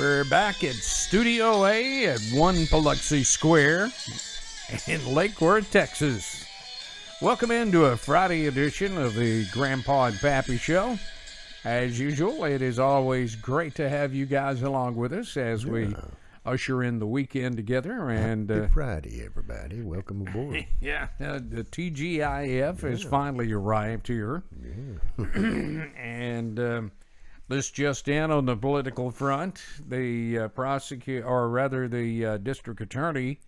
We're back at Studio A at 1 Biloxi Square in Lake Worth, Texas. Welcome into a Friday edition of the Grandpa and Pappy Show. As usual, it is always great to have you guys along with us as we usher in the weekend together. And Happy Friday, everybody. Welcome aboard. The TGIF has finally arrived here. Yeah. And this just in on the political front, the the district attorney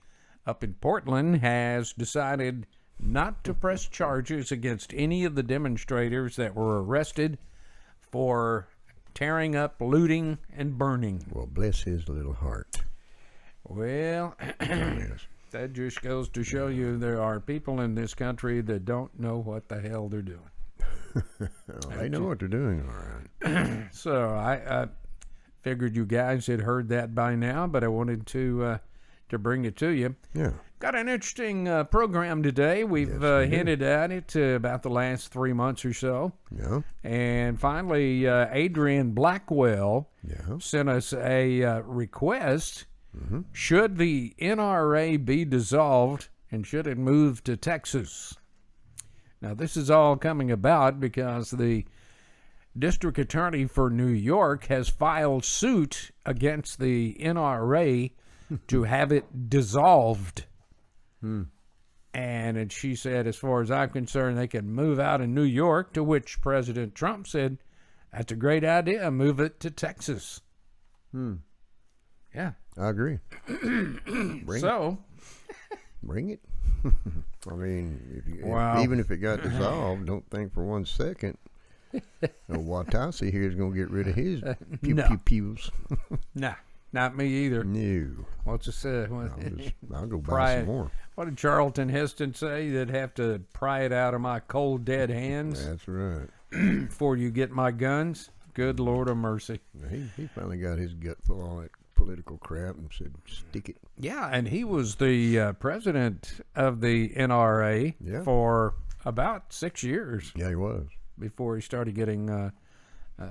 up in Portland has decided not to press charges against any of the demonstrators that were arrested for tearing up, looting, and burning. Well, bless his little heart. Well, that just goes to show you there are people in this country that don't know what the hell they're doing. Well, they know what they're doing, all right. So I figured you guys had heard that by now, but I wanted to bring it to you. Yeah. Got an interesting program today. We've hinted at it about the last 3 months or so. Yeah. And finally, Adrian Blackwell sent us a request. Mm-hmm. Should the NRA be dissolved and should it move to Texas? Now, this is all coming about because the district attorney for New York has filed suit against the NRA to have it dissolved. And she said, as far as I'm concerned, they can move out of New York, to which President Trump said, that's a great idea, move it to Texas. Yeah. I agree. Bring it. I mean, even if it got dissolved, don't think for 1 second Watasi here is going to get rid of his pews. Nah, not me either. No. What's it say? I'll go buy some more. What did Charlton Heston say? They'd have to pry it out of my cold, dead hands. That's right. Before you get my guns. Good Lord of mercy. He finally got his gut full of all that political crap and said, stick it. Yeah, and he was the president of the NRA for about 6 years. Yeah, he was. Before he started getting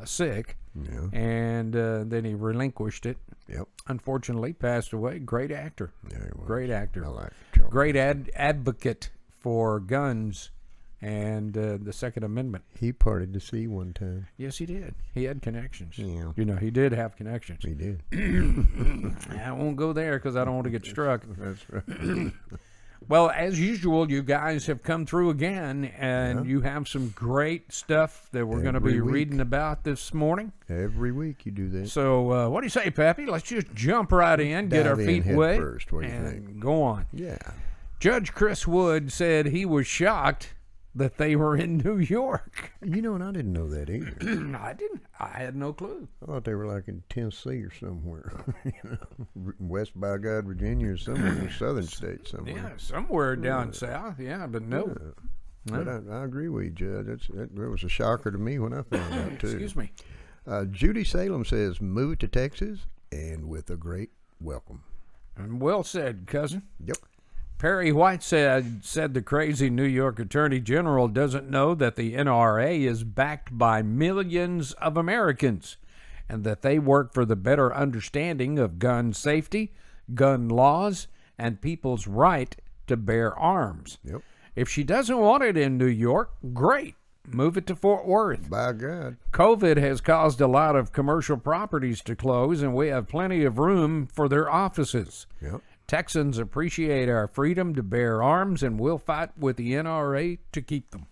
sick. Yeah. And then he relinquished it. Yep. Unfortunately, passed away. Great actor. Yeah, he was. Great actor. I like it. Great advocate for guns and the Second Amendment. He parted the sea one time. Yes, he did. He had connections. Yeah. You know, he did have connections. He did. I won't go there because I don't want to get struck. That's right. Well, as usual, you guys have come through again, and you have some great stuff that we're going to be reading about this morning. Every week you do that. So what do you say, Pappy? Let's just jump right in, get our feet wet, first. What do you think? Go on. Yeah. Judge Chris Wood said he was shocked that they were in New York. You know, and I didn't know that either. I didn't. I had no clue. I thought they were like in Tennessee or somewhere. West by God, Virginia, or somewhere in southern states somewhere. Yeah, somewhere down south. Yeah, but no. But I agree with you, Judge. That was a shocker to me when I found out, too. Excuse me. Judy Salem says, move it to Texas, and with a great welcome. And well said, cousin. Yep. Perry White said the crazy New York Attorney General doesn't know that the NRA is backed by millions of Americans and that they work for the better understanding of gun safety, gun laws, and people's right to bear arms. Yep. If she doesn't want it in New York, great. Move it to Fort Worth. By God. COVID has caused a lot of commercial properties to close, and we have plenty of room for their offices. Yep. Texans appreciate our freedom to bear arms, and we'll fight with the NRA to keep them.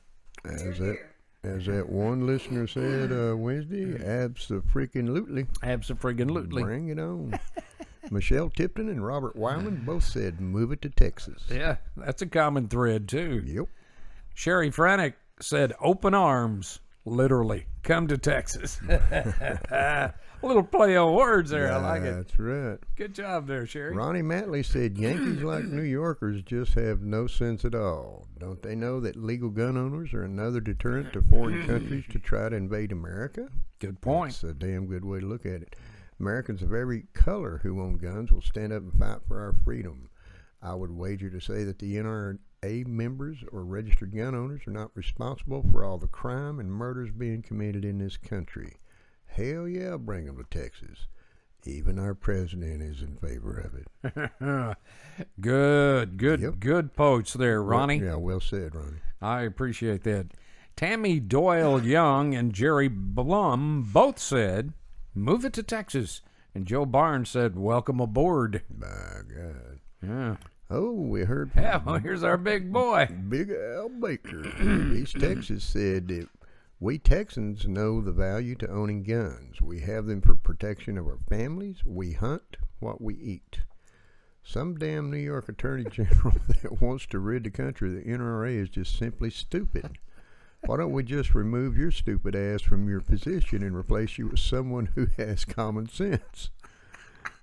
As that one listener said Wednesday, abso-freaking-lutely. Abso-freaking-lutely. Bring it on. Michelle Tipton and Robert Wyman both said move it to Texas. Yeah, that's a common thread, too. Yep. Sherry Franick said open arms, literally. Come to Texas. A little play on words there. I like it. That's right. Good job there, Sherry. Ronnie Matley said Yankees like New Yorkers just have no sense at all. Don't they know that legal gun owners are another deterrent to foreign countries to try to invade America? Good point. That's a damn good way to look at it. Americans of every color who own guns will stand up and fight for our freedom. I would wager to say that the NRA members or registered gun owners are not responsible for all the crime and murders being committed in this country. Hell yeah, bring them to Texas. Even our president is in favor of it. Good posts there, Ronnie. Well said, Ronnie. I appreciate that. Tammy Doyle Young and Jerry Blum both said, move it to Texas. And Joe Barnes said, welcome aboard. By God. Yeah. Oh, we heard Yeah, well, here's our big boy. Big Al Baker. East Texas said that we Texans know the value to owning guns. We have them for protection of our families. We hunt what we eat. Some damn New York Attorney General that wants to rid the country of the NRA is just simply stupid. Why don't we just remove your stupid ass from your position and replace you with someone who has common sense?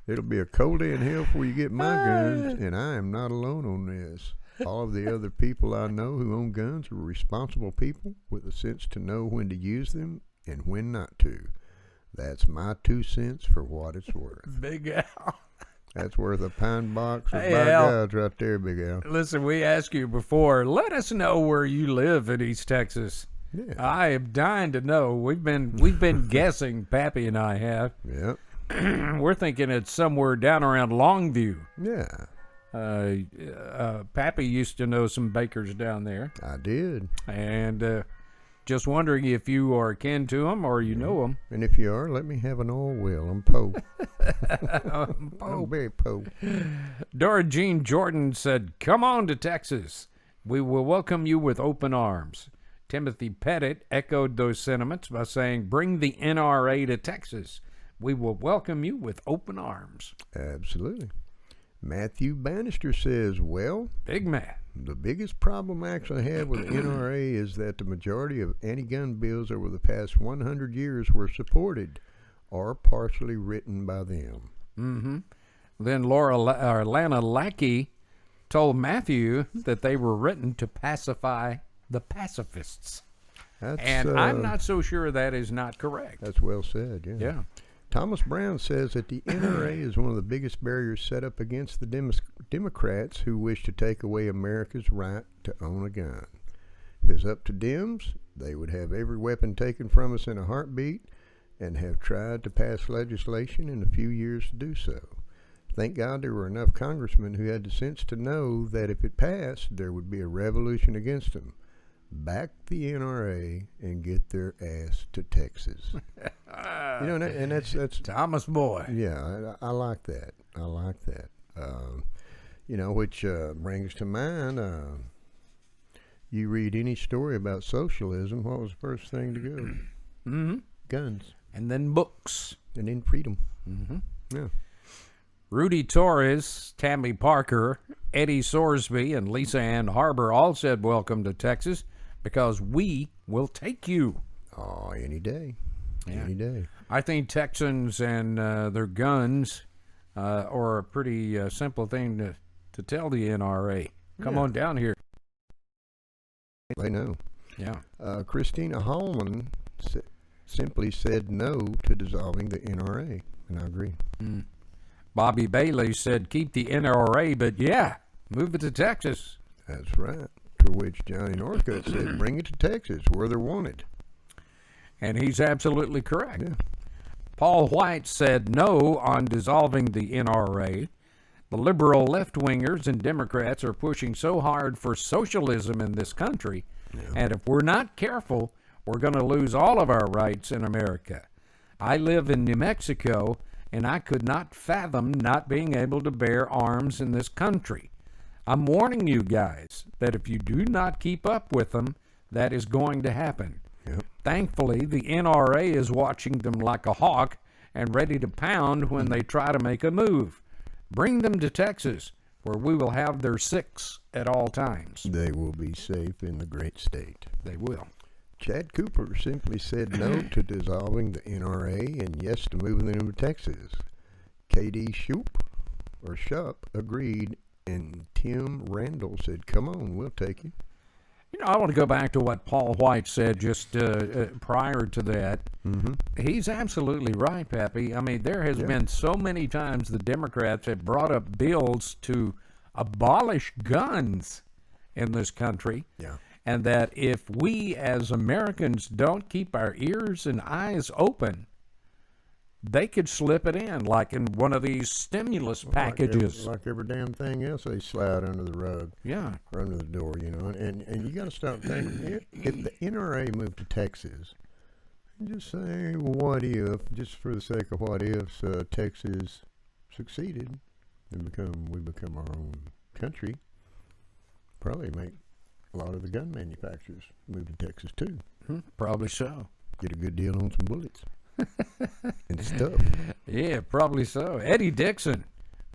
It'll be a cold day in hell before you get my guns, and I am not alone on this. All of the other people I know who own guns are responsible people with the sense to know when to use them and when not to. That's my 2 cents for what it's worth. Big Al. That's worth a pine box of Hey, by Al. God's right there, Big Al. Listen, we asked you before, let us know where you live in East Texas. Yeah. I am dying to know. We've been guessing, Pappy and I have. Yep. We're thinking it's somewhere down around Longview. Yeah. Pappy used to know some bakers down there, I did. and just wondering if you are kin to them or you know them. And if you are, let me have an oil well. I'm po. I'm very po. Dora Jean Jordan said, come on to Texas. We will welcome you with open arms. Timothy Pettit echoed those sentiments by saying, bring the NRA to Texas. We will welcome you with open arms. Absolutely. Matthew Bannister says, well, Big man. the biggest problem I actually have with the NRA is that the majority of anti-gun bills over the past 100 years were supported or partially written by them. Mm-hmm. Then Lana Lackey told Matthew that they were written to pacify the pacifists. And I'm not so sure that is not correct. That's well said, yeah. Yeah. Thomas Brown says that the NRA is one of the biggest barriers set up against the Democrats who wish to take away America's right to own a gun. If it's up to Dems, they would have every weapon taken from us in a heartbeat and have tried to pass legislation in a few years to do so. Thank God there were enough congressmen who had the sense to know that if it passed, there would be a revolution against them. Back the NRA and get their ass to Texas. And that's Thomas Boy. yeah, I like that. I like that. Which brings to mind, you read any story about socialism, what was the first thing to go? Mm-hmm. Guns. And then books. And then freedom. Mm-hmm. Yeah. Rudy Torres, Tammy Parker, Eddie Sorsby, and Lisa Ann Harbor all said welcome to Texas because we will take you. Oh, any day. Yeah. Any day. I think Texans and their guns are a pretty simple thing to tell the NRA. Come on down here. They know. Yeah. Christina Hallman simply said no to dissolving the NRA, and I agree. Mm. Bobby Bailey said keep the NRA, but yeah, move it to Texas. That's right. To which Johnny Northcutt said, bring it to Texas, where they're wanted. And he's absolutely correct. Yeah. Paul White said no on dissolving the NRA. The liberal left-wingers and Democrats are pushing so hard for socialism in this country, and if we're not careful, we're going to lose all of our rights in America. I live in New Mexico, and I could not fathom not being able to bear arms in this country. I'm warning you guys that if you do not keep up with them, that is going to happen. Yep. Thankfully, the NRA is watching them like a hawk and ready to pound when they try to make a move. Bring them to Texas, where we will have their six at all times. They will be safe in the great state. They will. Chad Cooper simply said no to dissolving the NRA and yes to moving them to Texas. K.D. Shupp agreed, and Tim Randall said, come on, we'll take you. You know, I want to go back to what Paul White said just prior to that. Mm-hmm. He's absolutely right, Pappy. I mean, there has been so many times the Democrats have brought up bills to abolish guns in this country. Yeah. And that if we as Americans don't keep our ears and eyes open, they could slip it in like in one of these stimulus packages. Like every damn thing else, they slide under the rug Yeah. or under the door, you know. And you got to stop thinking, if the NRA moved to Texas, just say, what if, just for the sake of what ifs, Texas succeeded and we become our own country, probably make a lot of the gun manufacturers move to Texas too. Probably so. Get a good deal on some bullets and stuff. Yeah, probably so. Eddie Dixon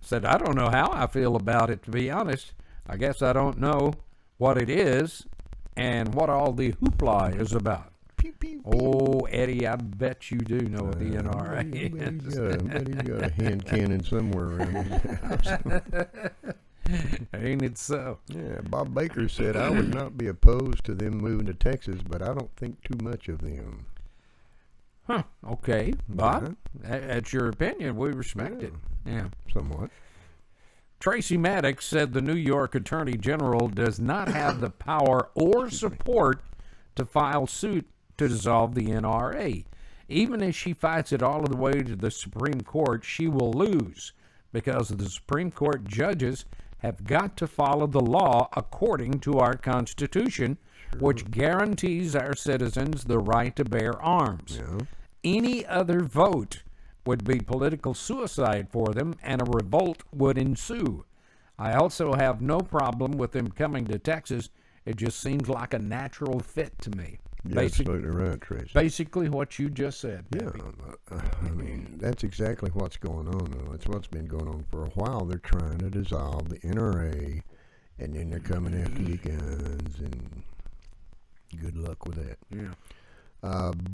said, I don't know how I feel about it, to be honest. I guess I don't know what it is and what all the hoopla is about. Pew, pew, pew. Oh, Eddie, I bet you do know what the NRA I bet he's got a hand cannon somewhere around his house. Ain't it so? Yeah, Bob Baker said, I would not be opposed to them moving to Texas, but I don't think too much of them. Huh. Okay, Bob, that's your opinion. We respect it. Yeah. Somewhat. Tracy Maddox said the New York Attorney General does not have the power or support to file suit to dissolve the NRA. Even if she fights it all the way to the Supreme Court, she will lose because the Supreme Court judges have got to follow the law according to our Constitution, which guarantees our citizens the right to bear arms. Yeah. Any other vote would be political suicide for them, and a revolt would ensue. I also have no problem with them coming to Texas. It just seems like a natural fit to me. You're absolutely right, Tracy. Basically what you just said. Yeah, I mean, that's exactly what's going on, though. It's what's been going on for a while. They're trying to dissolve the NRA, and then they're coming after your guns, and good luck with that. Yeah.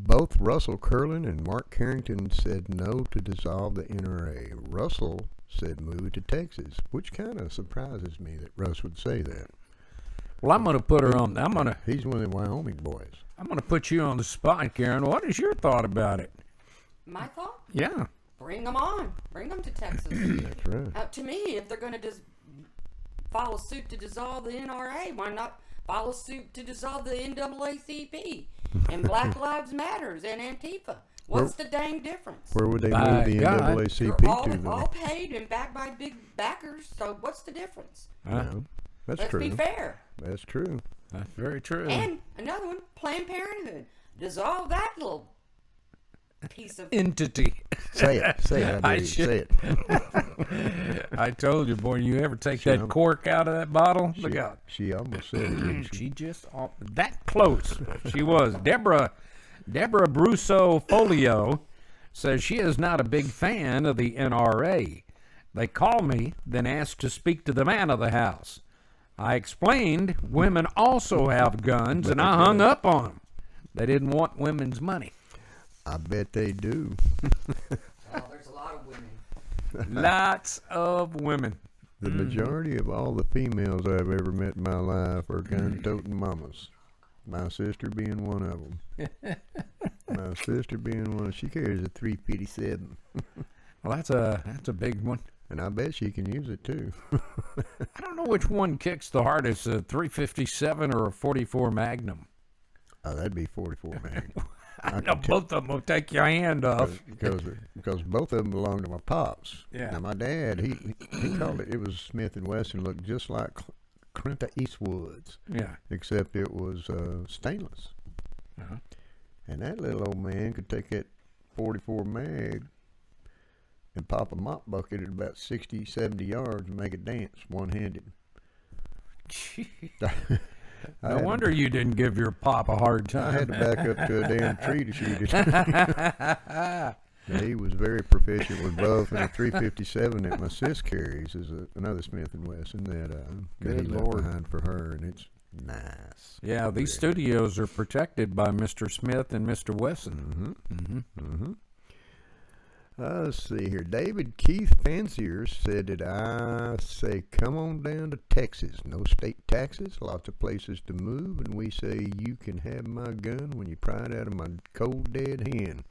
Both Russell Curlin and Mark Carrington said no to dissolve the NRA. Russell said move to Texas, which kind of surprises me that Russ would say that. Well, I'm going to put her on. He's one of the Wyoming boys. I'm going to put you on the spot, Karen. What is your thought about it? My thought? Yeah. Bring them on. Bring them to Texas. That's right. To me, if they're going to just file a suit to dissolve the NRA, why not file a suit to dissolve the NAACP and Black Lives Matters and Antifa? What's the dang difference? Where would they By move the God. NAACP They're all, to, though? all paid and backed by big backers, so what's the difference? Yeah, that's Let's true. be fair. That's true. That's very true. And another one, Planned Parenthood. Dissolve that little piece of... Entity. Say it. Say it. I I dare you. should- Say it. I told you, boy, you ever take that cork out of that bottle? Look She, out. she almost said it, didn't she? She just that close. She was. Deborah Brusso Folio says she is not a big fan of the NRA. They call me, then ask to speak to the man of the house. I explained women also have guns, and I hung up on them. They didn't want women's money. I bet they do. Oh, there's a lot of women. Lots of women. The majority of all the females I've ever met in my life are gun-toting mamas. My sister being one of them. My sister being one. She carries a 357, Well, that's a big one. and I bet she can use it too. I don't know which one kicks the hardest, a 357 or a 44 Magnum. Oh, that'd be 44 Magnum. I know both of them will take your hand off. Because both of them belong to my pops. Yeah. Now my dad, he called it was Smith and Wesson, looked just like Clint Eastwood's, Yeah. except it was stainless. Uh-huh. And that little old man could take that 44 mag and pop a mop bucket at about 60, 70 yards and make it dance one-handed. No wonder you didn't give your pop a hard I had time. to back up to a damn tree to shoot it. Yeah, he was very proficient with both, and the 357 that my sis carries is another Smith and Wesson that Good he left Lord. behind for her, and it's nice. Yeah, these studios are protected by Mr. Smith and Mr. Wesson. Let's see here. David Keith Fancier said that I say, come on down to Texas. No state taxes, lots of places to move, and we say you can have my gun when you pry it out of my cold dead hand.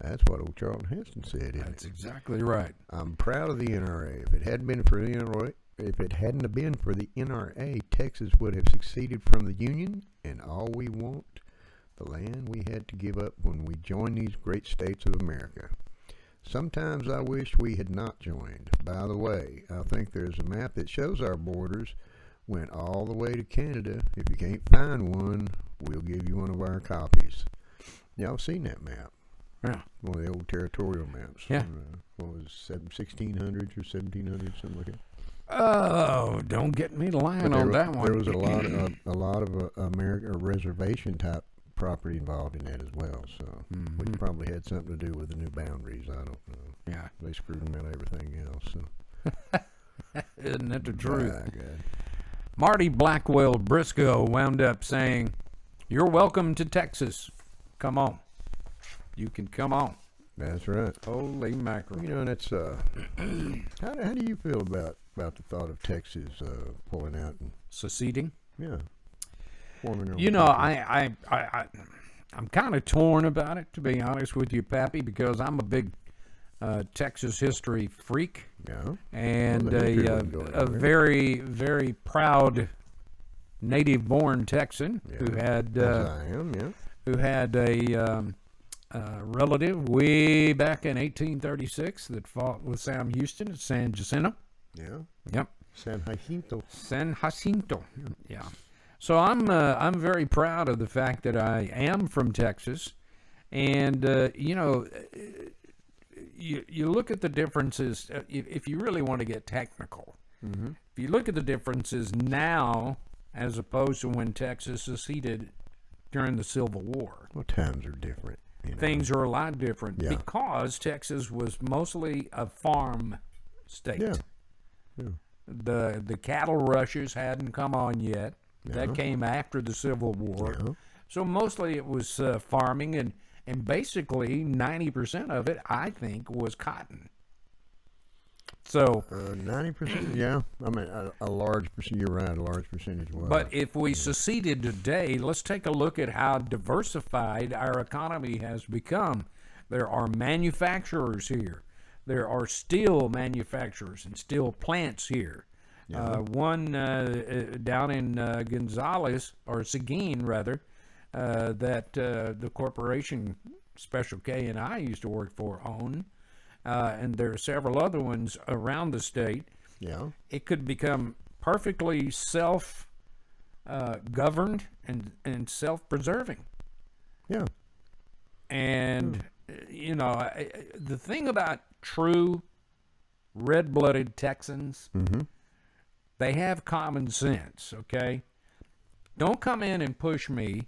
That's what old Charlton Heston said, isn't That's it? exactly right. I'm proud of the NRA. If it hadn't been for the NRA, if it hadn't have been for the NRA, Texas would have seceded from the Union, and all we want, the land we had to give up when we joined these great states of America. Sometimes I wish we had not joined. By the way, I think there's a map that shows our borders went all the way to Canada. If you can't find one, we'll give you one of our copies. Y'all seen that map? Yeah. One of the old territorial maps. Yeah. What was it, 1600s or 1700s, something like that. Oh, don't get me lying on that one. There was a lot of American or reservation type property involved in that as well. So, which probably had something to do with the new boundaries. I don't know. Yeah. They screwed them out of everything else. So. Isn't that the truth? Ah, God. Marty Blackwell Briscoe wound up saying, "You're welcome to Texas. Come on. You can come on." That's right. Holy mackerel. You know, and that's how do you feel about the thought of Texas pulling out and Seceding? forming their own You know, country? I'm kind of torn about it, to be honest with you, Pappy, because I'm a big Texas history freak. Yeah. And Well, the history wouldn't go a anywhere. very, very proud native-born Texan who had As I am, yeah. who had a relative way back in 1836 that fought with Sam Houston at San Jacinto. Yeah. Yep. San Jacinto. San Jacinto. Yeah. So I'm very proud of the fact that I am from Texas, and you know, you look at the differences. If you really want to get technical, if you look at the differences now as opposed to when Texas seceded during the Civil War, Well, times are different. You know. things are a lot different Yeah. because Texas was mostly a farm state. Yeah. Yeah. The cattle rushes hadn't come on yet. That Yeah. came after the Civil War. Yeah. So mostly it was farming, and basically 90% of it, I think, was cotton. So, 90%. Yeah. I mean, a large percent. You're right. A large percentage was. but if we seceded today, let's take a look at how diversified our economy has become. There are manufacturers here. There are steel manufacturers and steel plants here. One down in Gonzales, or Seguin rather, that the corporation Special K and I used to work for own, and there are several other ones around the state. Yeah. It could become perfectly self-governed and self-preserving. Yeah. And, you know, the thing about true red-blooded Texans, they have common sense, okay? Don't come in and push me.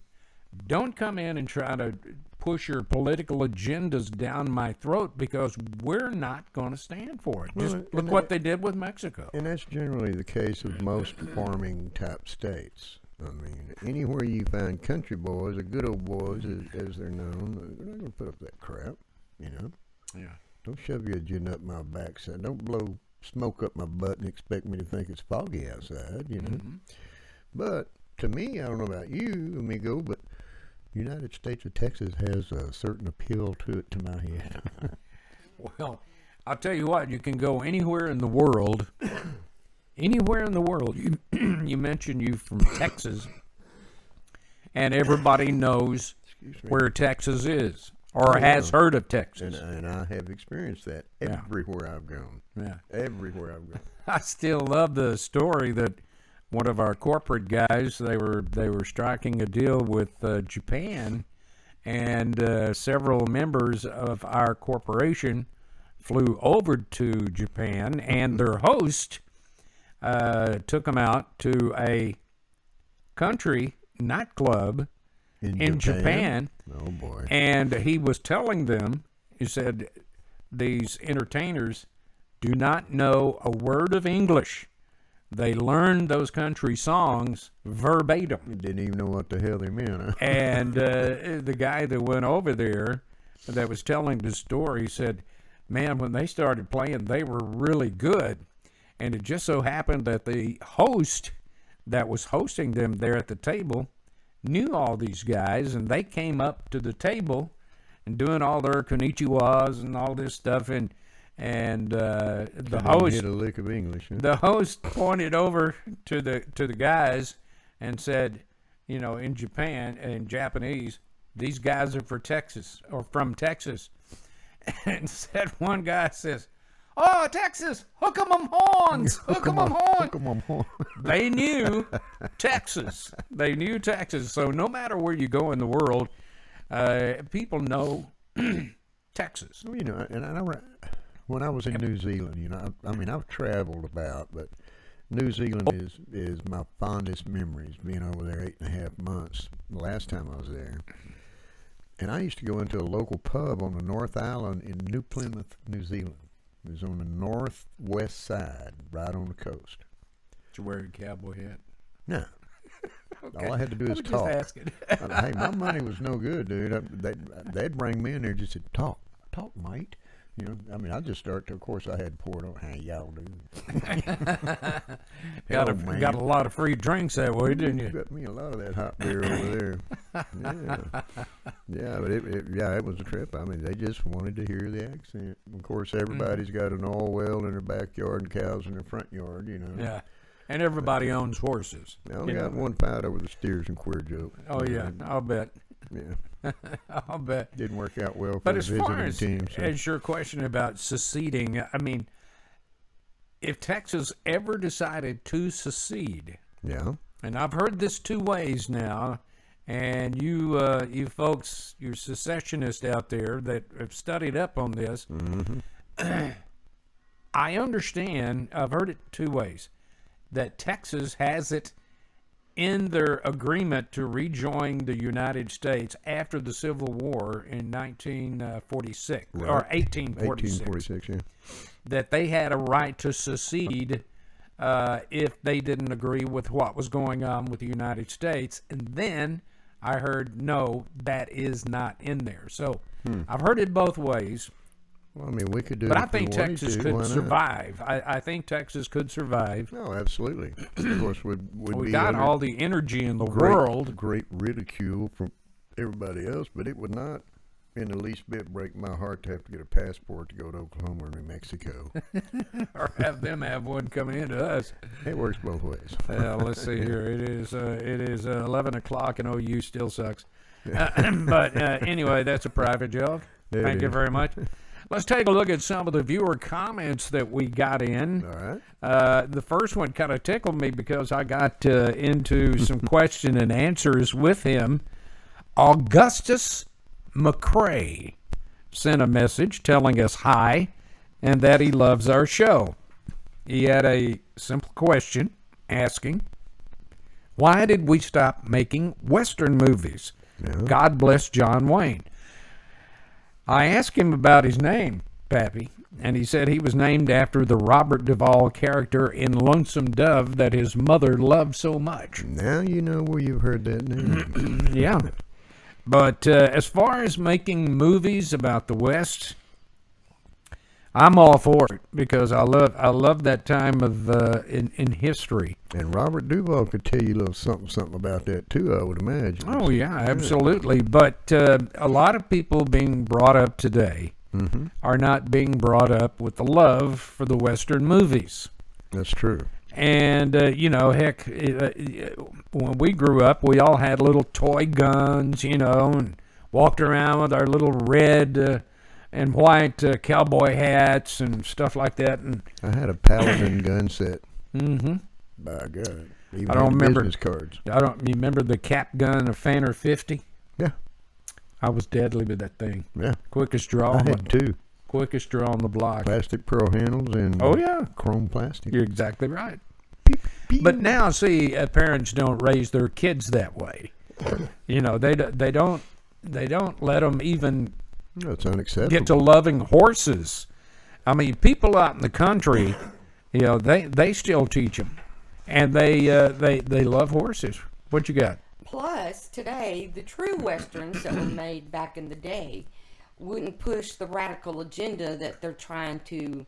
Don't come in and try to push your political agendas down my throat, because we're not going to stand for it. Just Well, look what they did with Mexico. And that's generally the case of most farming type states. I mean, anywhere you find country boys, or good old boys as they're known, they're not going to put up that crap, you know? Yeah. Don't shove your agenda up my backside. Don't blow smoke up my butt and expect me to think it's foggy outside, you know? But to me, I don't know about you, amigo, but United States of Texas has a certain appeal to it to my head. Well, I'll tell you what, you can go anywhere in the world. Anywhere in the world. You mentioned you from Texas, and everybody knows where Texas is, or has heard of Texas. And I have experienced that everywhere I've gone. Yeah. Everywhere I've gone. I still love the story that one of our corporate guys, they were striking a deal with Japan, and several members of our corporation flew over to Japan, and their host took them out to a country nightclub in Japan. Oh boy. And he was telling them, he said, these entertainers do not know a word of English. They learned those country songs verbatim. You didn't even know what the hell they meant, huh? And the guy that went over there that was telling the story said, man, when they started playing, they were really good. And it just so happened that the host that was hosting them there at the table knew all these guys, and they came up to the table and doing all their konnichiwas and all this stuff, and the host hit a lick of English. Huh? the host pointed over to the guys and said, you know, in Japan, in Japanese, these guys are from Texas. and said one guy says, "Oh, Texas, hook 'em horns, hook 'em horns." They knew Texas. They knew Texas. So no matter where you go in the world, people know Texas. Well, when I was in New Zealand, I mean, I've traveled about, but New Zealand is my fondest memories, being over there 8.5 months the last time I was there. And I used to go into a local pub on the North Island in New Plymouth, New Zealand. It was on the northwest side, right on the coast. Did you wear a cowboy hat? No. Okay. All I had to do was was talk. just asking. Hey, my money was no good, dude. They'd bring me in there and just said, talk, mate. I mean, I just start to, of course, I had poured on, hey, y'all do. Got a lot of free drinks that way, didn't you? Got me a lot of that hot beer over there. Yeah, but it was a trip. I mean, they just wanted to hear the accent. Of course, everybody's got an oil well in their backyard and cows in their front yard, Yeah, and everybody owns horses. I only got one fight over the steers and queer joke. Oh, yeah, I'll bet. Yeah. I'll bet. Didn't work out well for But the as far visiting as, team. So. as your question about seceding, I mean, if Texas ever decided to secede, Yeah. and I've heard this two ways now, and you folks, you secessionists out there that have studied up on this, I understand, I've heard it two ways, that Texas has it in their agreement to rejoin the United States after the Civil War in 1946, Right. or 1846, 1846, yeah. that they had a right to secede if they didn't agree with what was going on with the United States. And then I heard, no, that is not in there. So I've heard it both ways. Well, I mean, we could do But it I think if we wanted Texas to. could Why not? survive. I think Texas could survive. No, absolutely. Of course, would We be got under all the energy in the world. great ridicule from everybody else, but it would not in the least bit break my heart to have to get a passport to go to Oklahoma or New Mexico. Or have them have one coming into us. It works both ways. Let's see here. It is 11 o'clock and OU still sucks. But anyway, that's a private joke. It Thank you is. very much. Let's take a look at some of the viewer comments that we got in. All right. The first one kind of tickled me because I got into some question and answers with him. Augustus McCrae sent a message telling us hi and that he loves our show. He had a simple question asking, why did we stop making Western movies? Yeah. God bless John Wayne. I asked him about his name, Pappy, and he said he was named after the Robert Duvall character in Lonesome Dove that his mother loved so much. Now you know where you've heard that name. Yeah. But as far as making movies about the West, I'm all for it because I love that time of in history. And Robert Duvall could tell you a little something about that too, I would imagine. Oh yeah, absolutely. But a lot of people being brought up today are not being brought up with the love for the Western movies. That's true. And heck, when we grew up, we all had little toy guns, and walked around with our little red and white cowboy hats and stuff like that. And I had a Paladin gun set. mm-hmm. By God. Even I don't had remember business cards. You remember the cap gun, a Fanner 50? Yeah. I was deadly with that thing. Yeah. Quickest draw. I had two. Quickest draw on the block. Plastic pearl handles and Oh yeah, chrome plastic. you're exactly right. Beep, beep. But now, see, parents don't raise their kids that way. They don't let them even No, it's unacceptable. get to loving horses. I mean, people out in the country, they still teach them, and they love horses. What you got? Plus, today, the true westerns that were made back in the day wouldn't push the radical agenda that they're trying to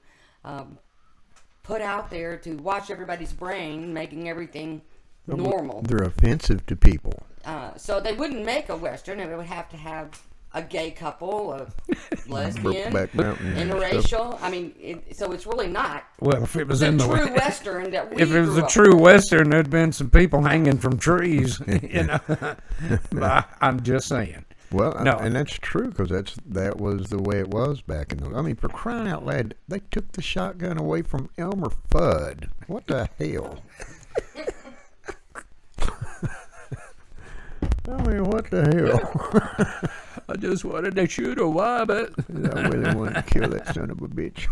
put out there to wash everybody's brain, making everything normal. They're offensive to people. So they wouldn't make a western. It would have to have a gay couple, a lesbian, Brokeback Mountain and stuff. interracial. I mean, so it's really not Well, if it was the in the true western that we if it was grew a up true with. western, there'd been some people hanging from trees. But I'm just saying. Well, No. and that's true because that was the way it was back in the. I mean, for crying out loud, they took the shotgun away from Elmer Fudd. What the hell? I mean, what the hell? I just wanted to shoot a wabbit. I really wanted to kill that son of a bitch.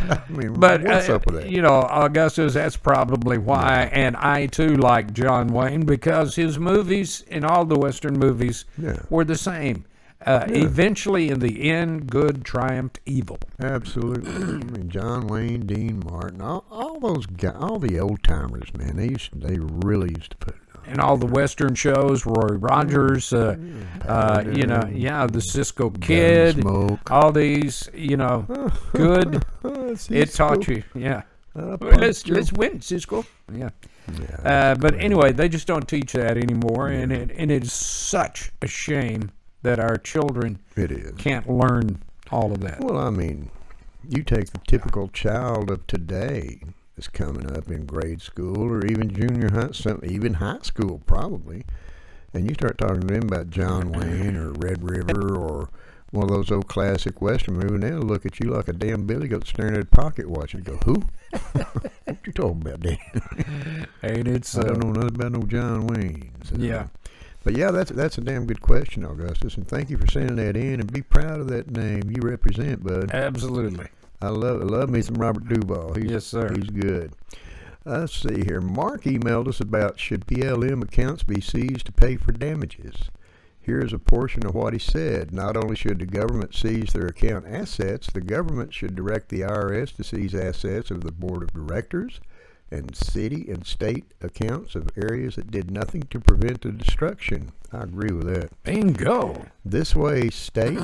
I mean, But what's up with that? you know, Augustus, that's probably why. And I too like John Wayne because his movies and all the Western movies Yeah. were the same. Eventually, in the end, good triumphed evil. Absolutely. I mean, John Wayne, Dean Martin, all those guys, all the old timers, man. They really used to put it on. And all the Western shows, Roy Rogers, you know, the Cisco Kid, Gunsmoke. all these, you know, good. It taught you, yeah. Well, let's win, Cisco. Yeah. But anyway, they just don't teach that anymore, and it is such a shame that our children It is. can't learn all of that. Well, I mean, you take the typical child of today that's coming up in grade school or even junior high, even high school probably, and you start talking to them about John Wayne or Red River or one of those old classic Western movies, and they'll look at you like a damn billy goat staring at a pocket watch and go, who? What you talking about, Dan? And it's, I don't know nothing about no John Wayne. So. yeah. But yeah, that's a damn good question, Augustus, and thank you for sending that in, and be proud of that name you represent, bud. Absolutely. I love me some Robert Duvall. Yes, sir. He's good. Let's see here. Mark emailed us about should PLM accounts be seized to pay for damages. Here's a portion of what he said. Not only should the government seize their account assets, the government should direct the IRS to seize assets of the board of directors and city and state accounts of areas that did nothing to prevent the destruction. I agree with that. Bingo. This way, state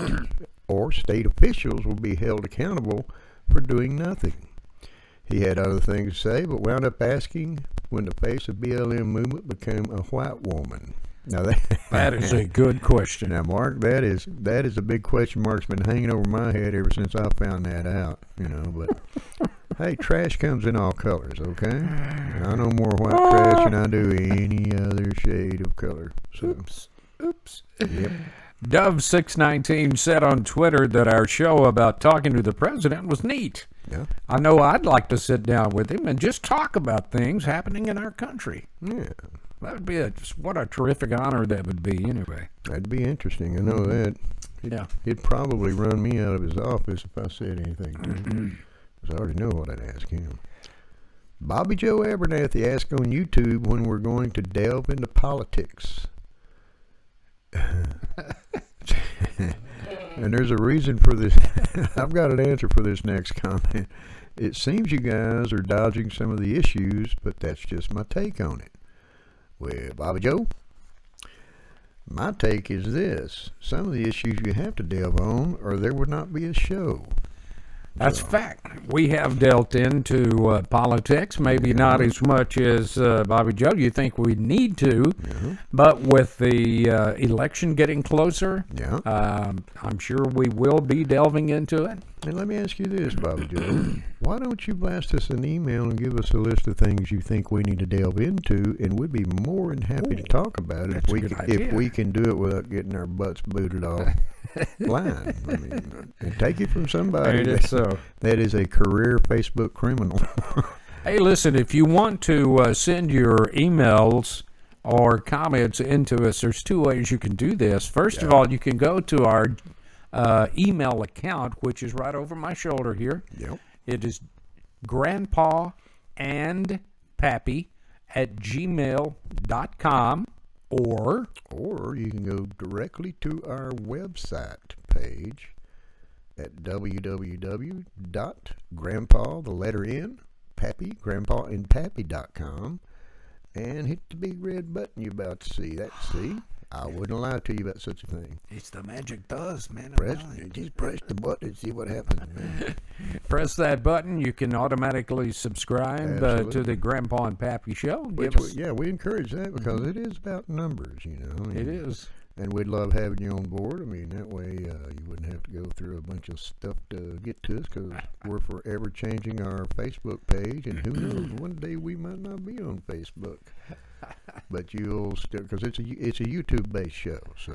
or state officials will be held accountable for doing nothing. He had other things to say, but wound up asking when the face of BLM movement became a white woman. Now That is a good question. Now, Mark, that is a big question mark's been hanging over my head ever since I found that out. You know, but hey, trash comes in all colors, okay? And I know more white trash than I do any other shade of color. So. Oops. Yep. Dove619 said on Twitter that our show about talking to the president was neat. Yeah. I know I'd like to sit down with him and just talk about things happening in our country. Yeah. That would be what a terrific honor that would be, anyway. That'd be interesting. I know that. Yeah. He'd probably run me out of his office if I said anything to him. Because I already know what I'd ask him. Bobby Joe Abernathy asked on YouTube when we're going to delve into politics. And there's a reason for this. I've got an answer for this next comment. It seems you guys are dodging some of the issues, but that's just my take on it. Well, Bobby Joe, my take is this. Some of the issues you have to delve on, or there would not be a show. That's a fact. We have dealt into politics, maybe not as much as Bobby Joe. You think we need to, but with the election getting closer, I'm sure we will be delving into it. And let me ask you this, Bobby Joe. Why don't you blast us an email and give us a list of things you think we need to delve into, and we'd be more than happy to talk about it if we can do it without getting our butts booted off line. I mean, and take it from somebody that is a career Facebook criminal. Hey, listen, if you want to send your emails or comments into us, there's two ways you can do this. First of all, you can go to our email account, which is right over my shoulder here. Yep. It is grandpaandpappy@gmail.com, or you can go directly to our website page at grandpaandpappy.com and hit the big red button you're about to see. See? I wouldn't lie to you about such a thing. it's the magic does, man. Just press the button and see what happens, man. Press that button. You can automatically subscribe to the Grandpa and Pappy Show. We encourage that because it is about numbers, you know. It is. And we'd love having you on board. I mean, that way you wouldn't have to go through a bunch of stuff to get to us because we're forever changing our Facebook page. And who knows, one day we might not be on Facebook. but you'll still, because it's a YouTube based show, so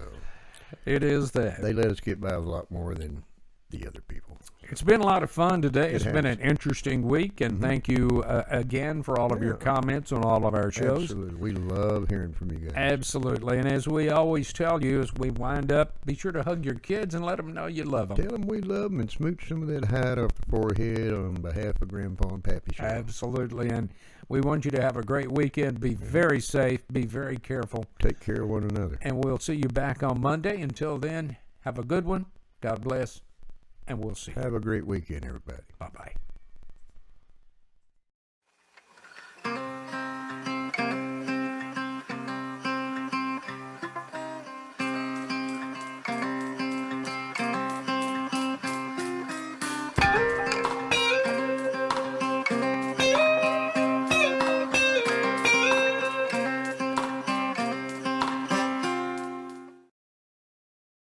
It is that. they let us get by with a lot more than the other people. It's been a lot of fun today. It It's been has. an interesting week, and thank you again for all of your Yeah. comments on all of our shows. Absolutely, we love hearing from you guys. Absolutely. And as we always tell you as we wind up, be sure to hug your kids and let them know you love them. Tell them we love them and smooch some of that hide off the forehead on behalf of Grandpa and Pappy Show. Absolutely. And we want you to have a great weekend. Be very safe. Be very careful. Take care of one another. And we'll see you back on Monday. Until then, have a good one. God bless. And we'll see you. Have a great weekend, everybody. Bye-bye.